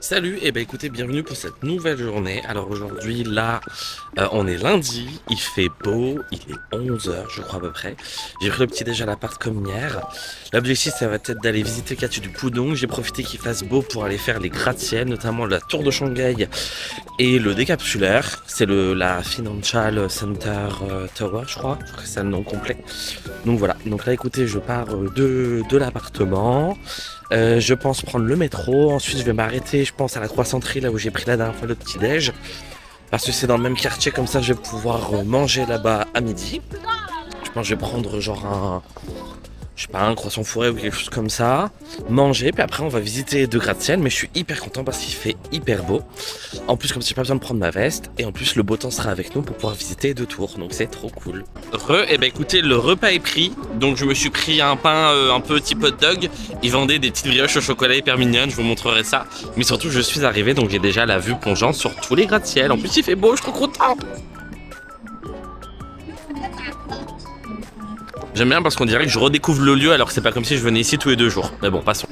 Salut, et ben écoutez, bienvenue pour cette nouvelle journée. Alors aujourd'hui, là, on est lundi, il fait beau, il est 11 h je crois à peu près. J'ai pris le petit déj à l'appart comme hier. L'objectif, ça va être d'aller visiter le quartier du Pudong. J'ai profité qu'il fasse beau pour aller faire les gratte-ciel, notamment la tour de Shanghai et le décapsuleur. C'est la Financial Center Tower, je crois que c'est le nom complet. Donc voilà, donc là écoutez, je pars de l'appartement. Je pense prendre le métro, ensuite je vais m'arrêter, je pense à la croissanterie, là où j'ai pris la dernière fois le petit déj, parce que c'est dans le même quartier, comme ça je vais pouvoir manger là-bas à midi. Je pense que je vais prendre genre je sais pas, un croissant fourré ou quelque chose comme ça, manger, puis après on va visiter de gratte-ciel, mais je suis hyper content parce qu'il fait hyper beau. En plus, comme si j'ai pas besoin de prendre ma veste, et en plus le beau temps sera avec nous pour pouvoir visiter deux tours, donc c'est trop cool. Et ben écoutez, le repas est pris, donc je me suis pris un pain un peu type hot dog. Ils vendaient des petites brioches au chocolat hyper mignonnes, je vous montrerai ça. Mais surtout, je suis arrivé, donc j'ai déjà la vue plongeante sur tous les gratte-ciel. En plus, il fait beau, je suis trop content. J'aime bien parce qu'on dirait que je redécouvre le lieu alors que c'est pas comme si je venais ici tous les 2 jours. Mais bon, passons.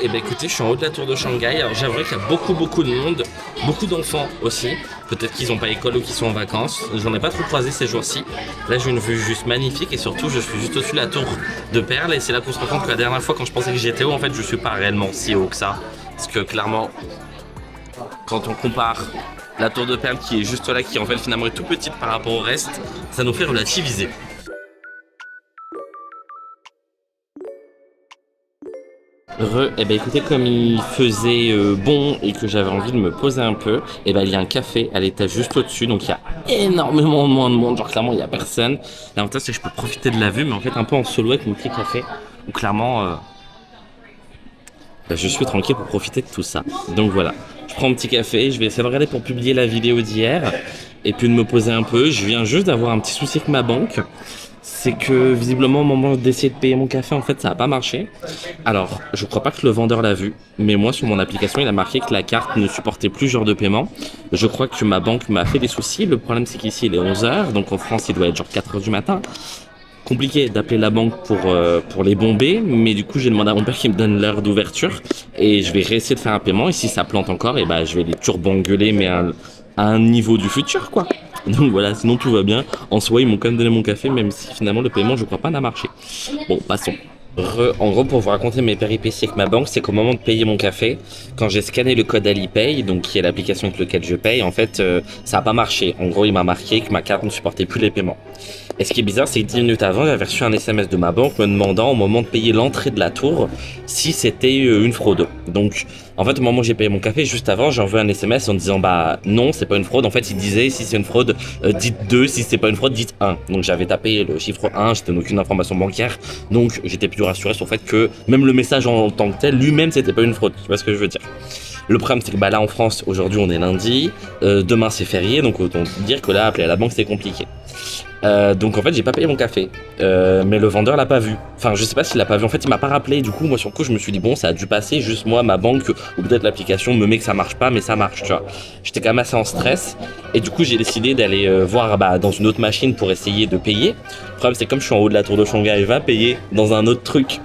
Et ben écoutez, je suis en haut de la tour de Shanghai. Alors j'aimerais qu'il y a beaucoup de monde, beaucoup d'enfants aussi. Peut-être qu'ils n'ont pas école ou qu'ils sont en vacances. J'en ai pas trop croisé ces jours-ci. Là j'ai une vue juste magnifique et surtout je suis juste au-dessus de la tour de Perle. Et c'est là qu'on se rend compte que la dernière fois quand je pensais que j'étais haut, en fait je suis pas réellement si haut que ça. Parce que clairement, quand on compare la tour de Perle qui est juste là, qui en fait finalement est tout petite par rapport au reste, ça nous fait relativiser. Et ben écoutez, comme il faisait bon et que j'avais envie de me poser un peu, et ben il y a un café à l'étage juste au-dessus, donc il y a énormément moins de monde, genre clairement il y a personne. L'avantage c'est que je peux profiter de la vue, mais en fait un peu en solo avec mon petit café, où clairement je suis tranquille pour profiter de tout ça. Donc voilà, je prends un petit café, je vais essayer de regarder pour publier la vidéo d'hier, et puis de me poser un peu. Je viens juste d'avoir un petit souci avec ma banque. C'est que visiblement au moment d'essayer de payer mon café, en fait ça n'a pas marché. Alors je crois pas que le vendeur l'a vu, mais moi sur mon application il a marqué que la carte ne supportait plus ce genre de paiement. Je crois que ma banque m'a fait des soucis. Le problème c'est qu'ici il est 11 h, donc en France il doit être genre 4 h du matin. Compliqué d'appeler la banque pour les bomber, mais du coup j'ai demandé à mon père qu'il me donne l'heure d'ouverture et je vais réessayer de faire un paiement, et si ça plante encore, et bah je vais les turbo-engueuler, mais à un niveau du futur quoi. Donc voilà, sinon tout va bien. En soi ils m'ont quand même donné mon café, même si finalement le paiement je crois pas n'a marché. Bon, passons. En gros, pour vous raconter mes péripéties avec ma banque, c'est qu'au moment de payer mon café, quand j'ai scanné le code Alipay, donc qui est l'application avec laquelle je paye, en fait, ça n'a pas marché. En gros, il m'a marqué que ma carte ne supportait plus les paiements. Et ce qui est bizarre, c'est que 10 minutes avant, j'avais reçu un SMS de ma banque me demandant, au moment de payer l'entrée de la tour, si c'était une fraude. Donc, en fait, au moment où j'ai payé mon café, juste avant, j'ai envoyé un SMS en disant, bah non, c'est pas une fraude. En fait, il disait, si c'est une fraude, dites 2, si c'est pas une fraude, dites 1. Donc, j'avais tapé le chiffre 1, je n'avais aucune information bancaire. Donc, j'étais plus rassuré sur le fait que même le message en tant que tel, lui-même, c'était pas une fraude. Tu vois ce que je veux dire? Le problème, c'est que bah, là, en France, aujourd'hui, on est lundi. Demain, c'est férié. Donc, autant dire que là, appeler à la banque, c'est compliqué. Donc en fait j'ai pas payé mon café, mais le vendeur l'a pas vu. Enfin je sais pas s'il l'a pas vu, en fait il m'a pas rappelé. Du coup moi sur le coup je me suis dit bon ça a dû passer, juste moi ma banque ou peut-être l'application me met que ça marche pas, mais ça marche tu vois. J'étais quand même assez en stress et du coup j'ai décidé d'aller voir dans une autre machine pour essayer de payer. Le problème c'est que comme je suis en haut de la tour de Shanghai, je vais payer dans un autre truc.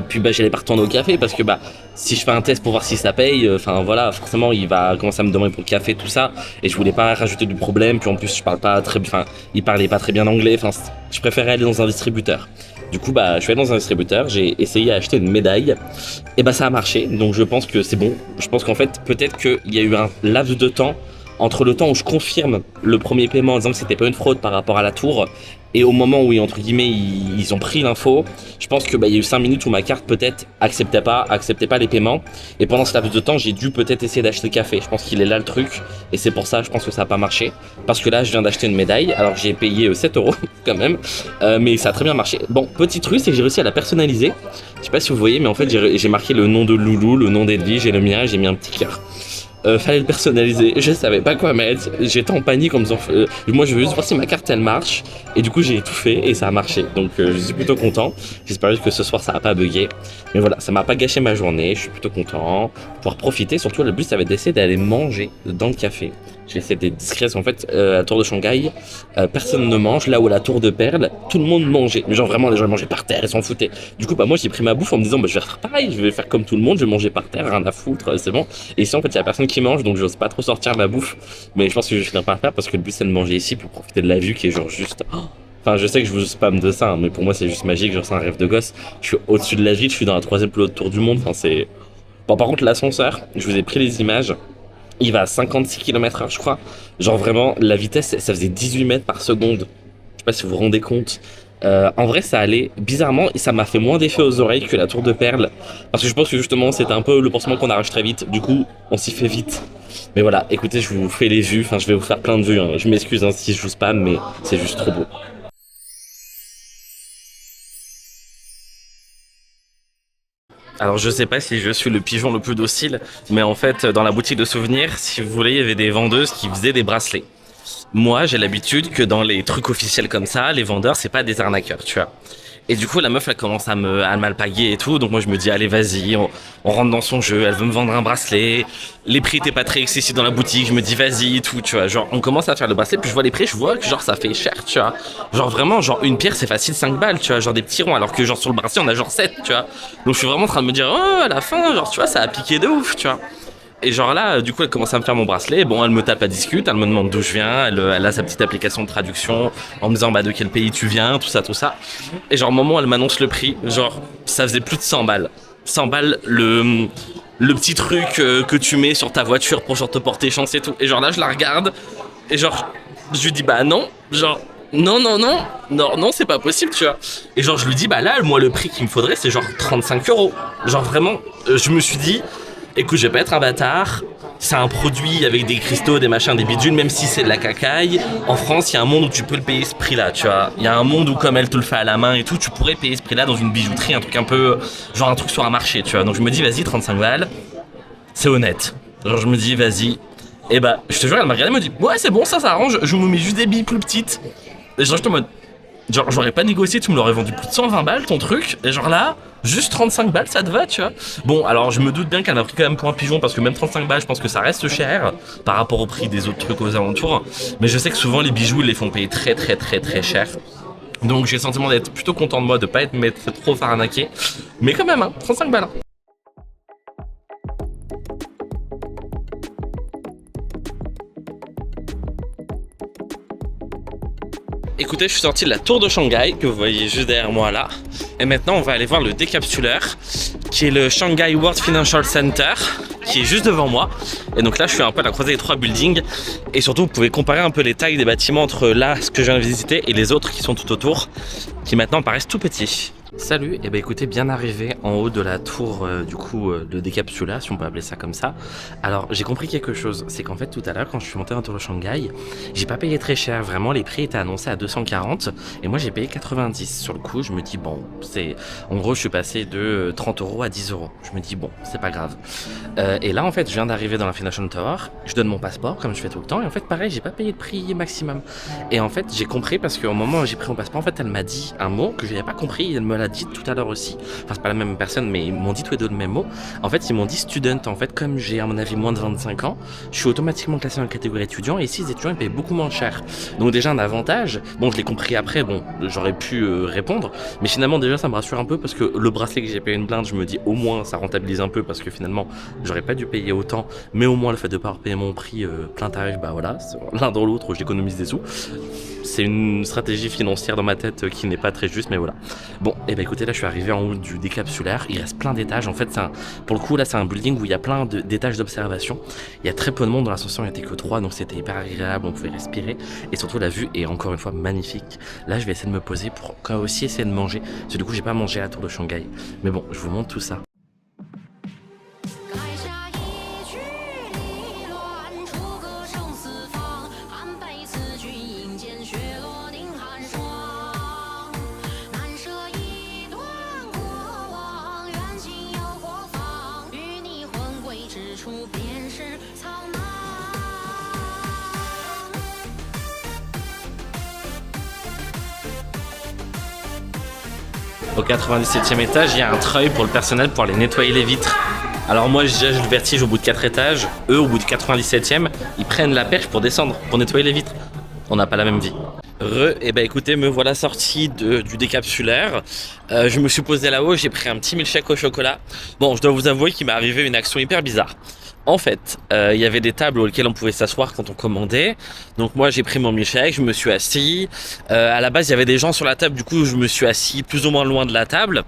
Puis j'allais pas retourner au café parce que si je fais un test pour voir si ça paye, enfin voilà, forcément il va commencer à me demander pour le café tout ça, et je voulais pas rajouter du problème. Puis en plus je parle pas très, enfin il parlait pas très bien anglais, enfin je préférais aller dans un distributeur. Du coup je suis allé dans un distributeur, j'ai essayé d'acheter une médaille, et ça a marché. Donc je pense que c'est bon. Je pense qu'en fait peut-être qu'il y a eu un laps de temps entre le temps où je confirme le premier paiement en disant que c'était pas une fraude par rapport à la tour Et au moment où, entre guillemets, ils ont pris l'info, je pense que il y a eu 5 minutes où ma carte peut-être acceptait pas les paiements. Et pendant ce laps de temps, j'ai dû peut-être essayer d'acheter le café. Je pense qu'il est là le truc. Et c'est pour ça, je pense que ça n'a pas marché. Parce que là, je viens d'acheter une médaille. Alors j'ai payé 7 euros quand même. Mais ça a très bien marché. Bon, petit truc, c'est que j'ai réussi à la personnaliser. Je sais pas si vous voyez, mais en fait, j'ai marqué le nom de Loulou, le nom d'Edwige et le mien. J'ai mis un petit cœur. Fallait le personnaliser, je savais pas quoi mettre, j'étais en panique en me disant moi je veux juste voir si ma carte elle marche, et du coup j'ai tout fait et ça a marché, donc je suis plutôt content. J'espère juste que ce soir ça va pas bugger, mais voilà, ça m'a pas gâché ma journée, je suis plutôt content, pouvoir profiter. Surtout le but ça va être d'essayer d'aller manger dans le café. J'ai essayé d'être discret, en fait à la tour de Shanghai, personne ne mange, là où à la tour de Perle, tout le monde mangeait, mais genre vraiment les gens mangeaient par terre, ils s'en foutaient. Du coup moi j'ai pris ma bouffe en me disant je vais faire pareil, je vais faire comme tout le monde, je vais manger par terre, rien à foutre, c'est bon. Et ici en fait il y a personne qui mange, donc j'ose pas trop sortir ma bouffe, mais je pense que je vais finir par le faire parce que le but c'est de manger ici pour profiter de la vue qui est genre juste... Enfin, je sais que je vous spam de ça, hein, mais pour moi c'est juste magique, genre c'est un rêve de gosse. Je suis au-dessus de la ville, je suis dans la 3e plus haute tour du monde, enfin c'est... Bon, par contre l'ascenseur, je vous ai pris les images, il va à 56 km/h je crois. Genre vraiment, la vitesse, ça faisait 18 mètres par seconde. Je sais pas si vous vous rendez compte. En vrai, ça allait bizarrement et ça m'a fait moins d'effet aux oreilles que la tour de Perle. Parce que je pense que justement, c'était un peu le pansement qu'on arrache très vite. Du coup, on s'y fait vite. Mais voilà, écoutez, je vous fais les vues. Enfin, je vais vous faire plein de vues, hein. Je m'excuse si je vous spam, mais c'est juste trop beau. Alors je sais pas si je suis le pigeon le plus docile, mais en fait dans la boutique de souvenirs, si vous voulez, il y avait des vendeuses qui faisaient des bracelets. Moi j'ai l'habitude que dans les trucs officiels comme ça, les vendeurs c'est pas des arnaqueurs, tu vois. Et du coup la meuf elle commence à m'alpaguer et tout, donc moi je me dis allez vas-y, on rentre dans son jeu, elle veut me vendre un bracelet, les prix étaient pas très excessifs dans la boutique, je me dis vas-y et tout, tu vois, genre on commence à faire le bracelet, puis je vois les prix, je vois que genre ça fait cher, tu vois, genre vraiment genre une pierre c'est facile 5 balles, tu vois, genre des petits ronds, alors que genre sur le bracelet on a genre 7, tu vois, donc je suis vraiment en train de me dire oh à la fin, genre tu vois ça a piqué de ouf, tu vois. Et genre là, du coup, elle commence à me faire mon bracelet. Bon, elle me tape, elle discute, elle me demande d'où je viens. Elle a sa petite application de traduction en me disant de quel pays tu viens, tout ça, tout ça. Et genre, au moment où elle m'annonce le prix, genre, ça faisait plus de 100 balles. 100 balles, le petit truc que tu mets sur ta voiture pour genre te porter chance et tout. Et genre là, je la regarde et genre, je lui dis bah non, genre. Non, non, non, non, non, c'est pas possible, tu vois. Et genre, je lui dis, bah là, moi, le prix qu'il me faudrait, c'est genre 35 euros. Genre, vraiment, je me suis dit, écoute, je vais pas être un bâtard. C'est un produit avec des cristaux, des machins, des bidules, même si c'est de la cacaille. En France, il y a un monde où tu peux le payer ce prix-là, tu vois. Il y a un monde où, comme elle te le fait à la main et tout, tu pourrais payer ce prix-là dans une bijouterie, un truc un peu, genre un truc sur un marché, tu vois. Donc je me dis, vas-y, 35 balles, c'est honnête. Genre je me dis, vas-y. Et bah, je te jure, elle m'a regardé, elle me dit, ouais, c'est bon, ça arrange, je me mets juste des billes plus petites. Et genre, je te mode, genre, j'aurais pas négocié, tu me l'aurais vendu plus de 120 balles ton truc, et genre là, juste 35 balles, ça te va, tu vois. Bon, alors je me doute bien qu'elle m'a pris quand même pour un pigeon, parce que même 35 balles, je pense que ça reste cher par rapport au prix des autres trucs aux alentours. Mais je sais que souvent les bijoux, ils les font payer très très très très cher. Donc j'ai le sentiment d'être plutôt content de moi, de pas être trop arnaqué. Mais quand même, hein, 35 balles. Écoutez, je suis sorti de la tour de Shanghai, que vous voyez juste derrière moi là. Et maintenant, on va aller voir le décapsuleur, qui est le Shanghai World Financial Center, qui est juste devant moi. Et donc là, je suis un peu à la croisée des 3 buildings. Et surtout, vous pouvez comparer un peu les tailles des bâtiments entre là, ce que je viens de visiter, et les autres qui sont tout autour, qui maintenant paraissent tout petits. Salut, et bah écoutez, bien arrivé en haut de la tour de décapsulage, si on peut appeler ça comme ça. Alors j'ai compris quelque chose, c'est qu'en fait tout à l'heure quand je suis monté dans la tour de Shanghai, j'ai pas payé très cher, vraiment les prix étaient annoncés à 240 et moi j'ai payé 90. Sur le coup je me dis bon, c'est en gros je suis passé de 30 euros à 10 euros. Je me dis bon, c'est pas grave. Et là en fait je viens d'arriver dans la Financial Tower, je donne mon passeport comme je fais tout le temps et en fait pareil j'ai pas payé de prix maximum. Et en fait j'ai compris parce qu'au moment où j'ai pris mon passeport, en fait elle m'a dit un mot que je n'avais pas compris et elle me l'a dit tout à l'heure aussi, enfin c'est pas la même personne mais ils m'ont dit tous les deux le même mot. En fait ils m'ont dit student, en fait comme j'ai à mon avis moins de 25 ans, je suis automatiquement classé dans la catégorie étudiant et ici les étudiants ils payent beaucoup moins cher. Donc déjà un avantage, bon je l'ai compris après, bon j'aurais pu répondre, mais finalement déjà ça me rassure un peu parce que le bracelet que j'ai payé une blinde, je me dis au moins ça rentabilise un peu parce que finalement j'aurais pas dû payer autant, mais au moins le fait de pas avoir payé mon prix plein tarif, bah voilà, l'un dans l'autre j'économise des sous. c'est une stratégie financière dans ma tête qui n'est pas très juste, mais voilà. Bon, et écoutez, là je suis arrivé en haut du décapsulaire, il reste plein d'étages. En fait, pour le coup, là c'est un building où il y a plein d'étages d'observation. Il y a très peu de monde dans l'ascenseur, il n'y était que 3, donc c'était hyper agréable, on pouvait respirer. Et surtout, la vue est encore une fois magnifique. Là, je vais essayer de me poser pour aussi essayer de manger. Parce que du coup, j'ai pas mangé à la tour de Shanghai. Mais bon, je vous montre tout ça. Au 97e étage, il y a un treuil pour le personnel pour aller nettoyer les vitres. Alors moi, j'ai le vertige au bout de 4 étages. Eux, au bout du 97e, ils prennent la perche pour descendre, pour nettoyer les vitres. On n'a pas la même vie. Et ben écoutez, me voilà sorti du décapsulaire. Je me suis posé là-haut, j'ai pris un petit milkshake au chocolat. Bon, je dois vous avouer qu'il m'est arrivé une action hyper bizarre. En fait, il y avait des tables auxquelles on pouvait s'asseoir quand on commandait. Donc moi, j'ai pris mon milkshake, je me suis assis. À la base, il y avait des gens sur la table, du coup, je me suis assis plus ou moins loin de la table.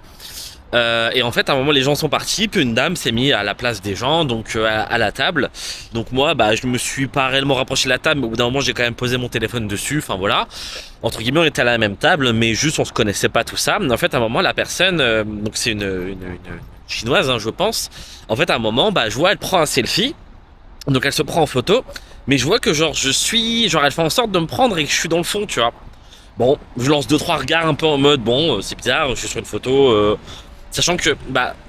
Et en fait, à un moment, les gens sont partis, puis une dame s'est mise à la place des gens, donc à la table. Donc moi, je me suis pas réellement rapproché de la table, mais au bout d'un moment, j'ai quand même posé mon téléphone dessus. Enfin voilà, entre guillemets, on était à la même table, mais juste on se connaissait pas tout ça. Mais en fait, à un moment, la personne, donc c'est une chinoise, hein, je pense. En fait, à un moment, je vois, elle prend un selfie, donc elle se prend en photo, mais je vois que elle fait en sorte de me prendre et que je suis dans le fond, tu vois. Bon, je lance 2-3 regards un peu en mode, bon, c'est bizarre, je suis sur une photo. Sachant que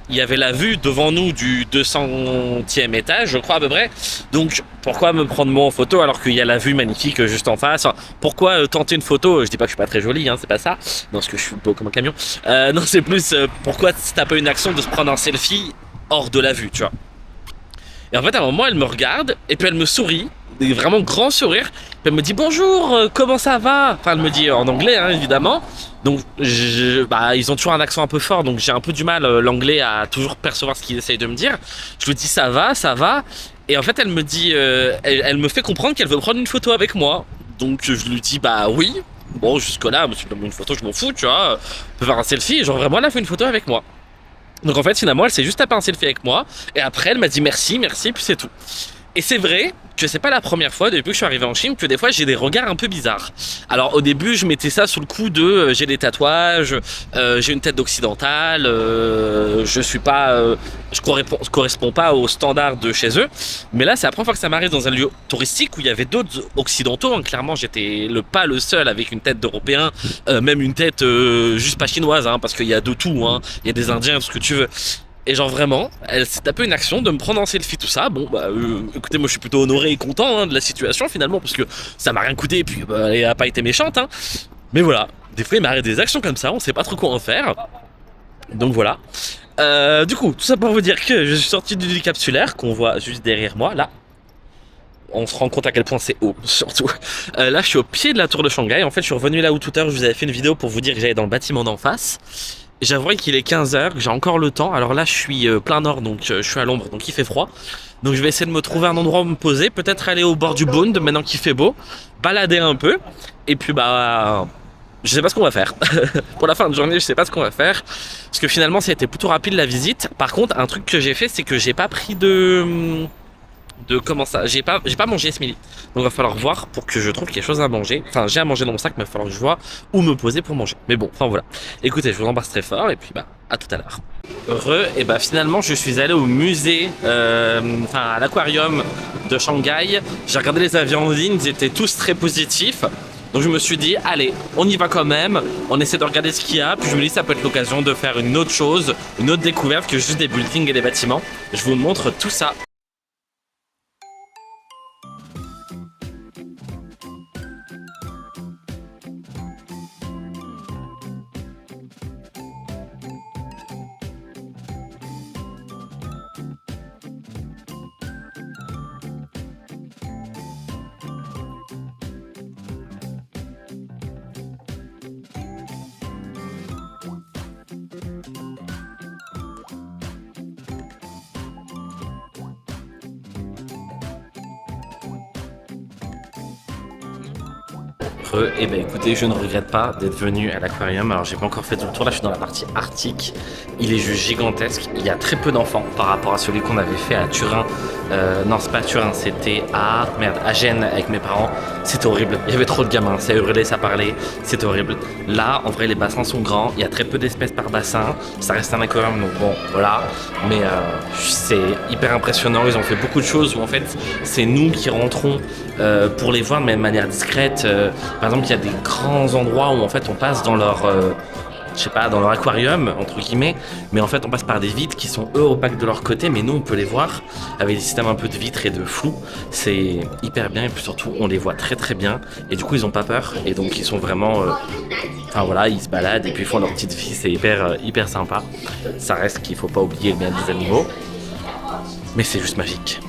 il y avait la vue devant nous du 200e étage, je crois à peu près. Donc pourquoi me prendre moi en photo alors qu'il y a la vue magnifique juste en face? Enfin, pourquoi tenter une photo? Je dis pas que je suis pas très jolie, hein, c'est pas ça. Non, parce que je suis beau comme un camion. Non, c'est plus pourquoi t'as pas une action de se prendre un selfie hors de la vue, tu vois. Et en fait, à un moment, elle me regarde et puis elle me sourit, des vraiment grand sourire. Puis elle me dit bonjour, comment ça va? Enfin, elle me dit en anglais, hein, évidemment. Donc, ils ont toujours un accent un peu fort, donc j'ai un peu du mal l'anglais à toujours percevoir ce qu'ils essayent de me dire. Je lui dis ça va, ça va. Et en fait, elle me dit, elle me fait comprendre qu'elle veut prendre une photo avec moi. Donc, je lui dis oui. Bon, jusque-là, monsieur, une photo, je m'en fous, tu vois. On peut faire un selfie. Et genre, vraiment, elle a fait une photo avec moi. Donc en fait finalement elle s'est juste tapé un selfie avec moi et après elle m'a dit merci puis c'est tout. Et c'est vrai que c'est pas la première fois depuis que je suis arrivé en Chine que des fois j'ai des regards un peu bizarres. Alors au début je mettais ça sous le coup de j'ai des tatouages, j'ai une tête d'occidental, je suis pas, je correspond pas aux standards de chez eux. Mais là c'est la première fois que ça m'arrive dans un lieu touristique où il y avait d'autres occidentaux. Hein. Clairement j'étais pas le seul avec une tête d'européen, même une tête juste pas chinoise, hein, parce qu'il y a de tout. Hein. Il y a des Indiens, tout ce que tu veux. Et genre vraiment, elle s'est tapé une action de me prendre en selfie, tout ça. Bon, écoutez, moi je suis plutôt honoré et content de la situation finalement, parce que ça m'a rien coûté et puis elle a pas été méchante. Hein. Mais voilà, des fois il m'arrive des actions comme ça, on sait pas trop quoi en faire. Donc voilà. Du coup, tout ça pour vous dire que je suis sorti du décapsulaire, qu'on voit juste derrière moi, là. On se rend compte à quel point c'est haut, surtout. Là, je suis au pied de la tour de Shanghai. En fait, je suis revenu là où tout à l'heure je vous avais fait une vidéo pour vous dire que j'allais dans le bâtiment d'en face. J'avoue qu'il est 15h, que j'ai encore le temps. Alors là, je suis plein nord, donc je suis à l'ombre, donc il fait froid. Donc je vais essayer de me trouver un endroit où me poser. Peut-être aller au bord du Bund, maintenant qu'il fait beau. Balader un peu. Et puis je sais pas ce qu'on va faire. Pour la fin de journée, je sais pas ce qu'on va faire. Parce que finalement, ça a été plutôt rapide la visite. Par contre, un truc que j'ai fait, c'est que j'ai pas pris de comment ça, j'ai pas mangé ce midi. Donc il va falloir voir pour que je trouve quelque chose à manger. Enfin, j'ai à manger dans mon sac, mais il va falloir que je vois où me poser pour manger. Mais bon, enfin voilà. Écoutez, je vous embrasse très fort et puis à tout à l'heure. Et finalement je suis allé au musée, à l'aquarium de Shanghai. J'ai regardé les avions en ligne, ils étaient tous très positifs. Donc je me suis dit, allez, on y va quand même, on essaie de regarder ce qu'il y a, puis je me dis ça peut être l'occasion de faire une autre chose, une autre découverte que juste des buildings et des bâtiments. Je vous montre tout ça. Et ben écoutez, je ne regrette pas d'être venu à l'aquarium. Alors j'ai pas encore fait tout le tour, là je suis dans la partie arctique. Il est juste gigantesque, il y a très peu d'enfants par rapport à celui qu'on avait fait à Turin. Non c'est pas à Turin, c'était à Gênes avec mes parents. C'était horrible, il y avait trop de gamins, ça hurlait, ça parlait, c'était horrible. Là en vrai les bassins sont grands, il y a très peu d'espèces par bassin. Ça reste un aquarium donc bon voilà. Mais c'est hyper impressionnant, ils ont fait beaucoup de choses où en fait c'est nous qui rentrons pour les voir de manière discrète. Par exemple, il y a des grands endroits où en fait on passe dans leur, je sais pas, dans leur aquarium entre guillemets, mais en fait on passe par des vitres qui sont eux opaques de leur côté, mais nous on peut les voir avec des systèmes un peu de vitres et de flou. C'est hyper bien et puis surtout on les voit très très bien et du coup ils ont pas peur et donc ils sont vraiment, enfin voilà, ils se baladent et puis ils font leur petite vie, c'est hyper sympa. Ça reste qu'il faut pas oublier le bien des animaux, mais c'est juste magique.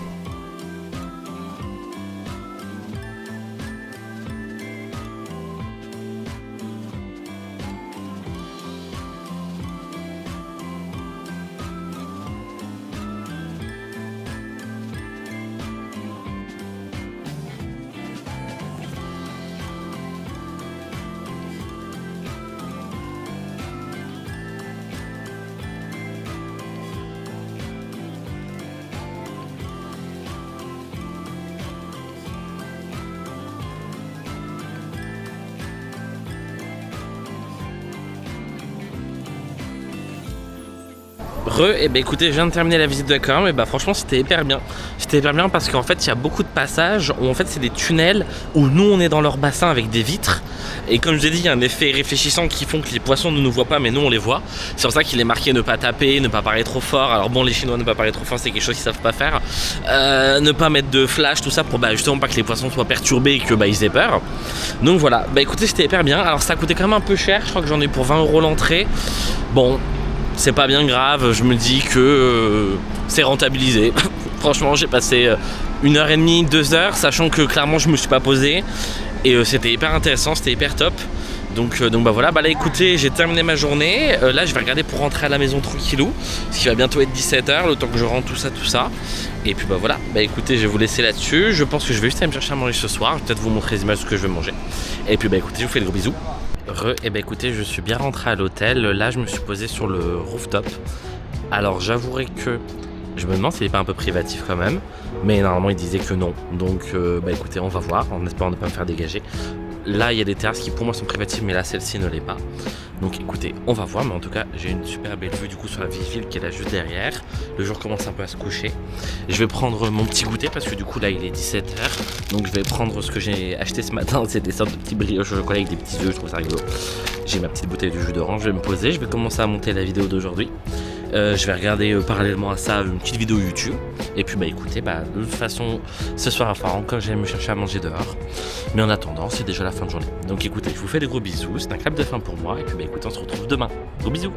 Et ben écoutez, je viens de terminer la visite de l'aquarium et bah franchement c'était hyper bien. C'était hyper bien parce qu'en fait il y a beaucoup de passages où en fait c'est des tunnels où nous on est dans leur bassin avec des vitres. Et comme je vous ai dit, il y a un effet réfléchissant qui font que les poissons ne nous voient pas mais nous on les voit. C'est pour ça qu'il est marqué ne pas taper, ne pas parler trop fort. Alors bon, les Chinois ne pas parler trop fort c'est quelque chose qu'ils savent pas faire. Ne pas mettre de flash, tout ça pour justement pas que les poissons soient perturbés et que ils aient peur. Donc voilà, écoutez c'était hyper bien. Alors ça a coûté quand même un peu cher, je crois que j'en ai pour 20 € l'entrée. Bon, c'est pas bien grave, je me dis que c'est rentabilisé. Franchement, j'ai passé 1h30, 2h, sachant que clairement je me suis pas posé. Et c'était hyper intéressant, c'était hyper top. Donc voilà, là écoutez, j'ai terminé ma journée. Là je vais regarder pour rentrer à la maison tranquillou. Parce qu'il va bientôt être 17h, le temps que je rentre tout ça. Et puis voilà, écoutez, je vais vous laisser là-dessus. Je pense que je vais juste aller me chercher à manger ce soir. Je vais peut-être vous montrer les images de ce que je vais manger. Et puis écoutez, je vous fais de gros bisous. Et écoutez, je suis bien rentré à l'hôtel. Là je me suis posé sur le rooftop. Alors j'avouerai que je me demande s'il n'est pas un peu privatif quand même. Mais normalement il disait que non. Donc écoutez, on va voir en espérant ne pas me faire dégager. Là il y a des terrasses qui pour moi sont privatives, mais là celle-ci ne l'est pas. Donc écoutez, on va voir, mais en tout cas j'ai une super belle vue du coup sur la vieille ville qui est là juste derrière. Le jour commence un peu à se coucher. Je vais prendre mon petit goûter parce que du coup là il est 17h. Donc je vais prendre ce que j'ai acheté ce matin, c'est des sortes de petits brioches au chocolat avec des petits œufs, je trouve ça rigolo. J'ai ma petite bouteille de jus d'orange, je vais me poser, je vais commencer à monter la vidéo d'aujourd'hui. Je vais regarder parallèlement à ça une petite vidéo YouTube. Et puis écoutez, de toute façon ce soir il va falloir encore que j'aille me chercher à manger dehors. Mais en attendant c'est déjà la fin de journée. Donc écoutez, je vous fais des gros bisous, c'est un clap de fin pour moi. Et puis écoutez, on se retrouve demain. Gros bisous.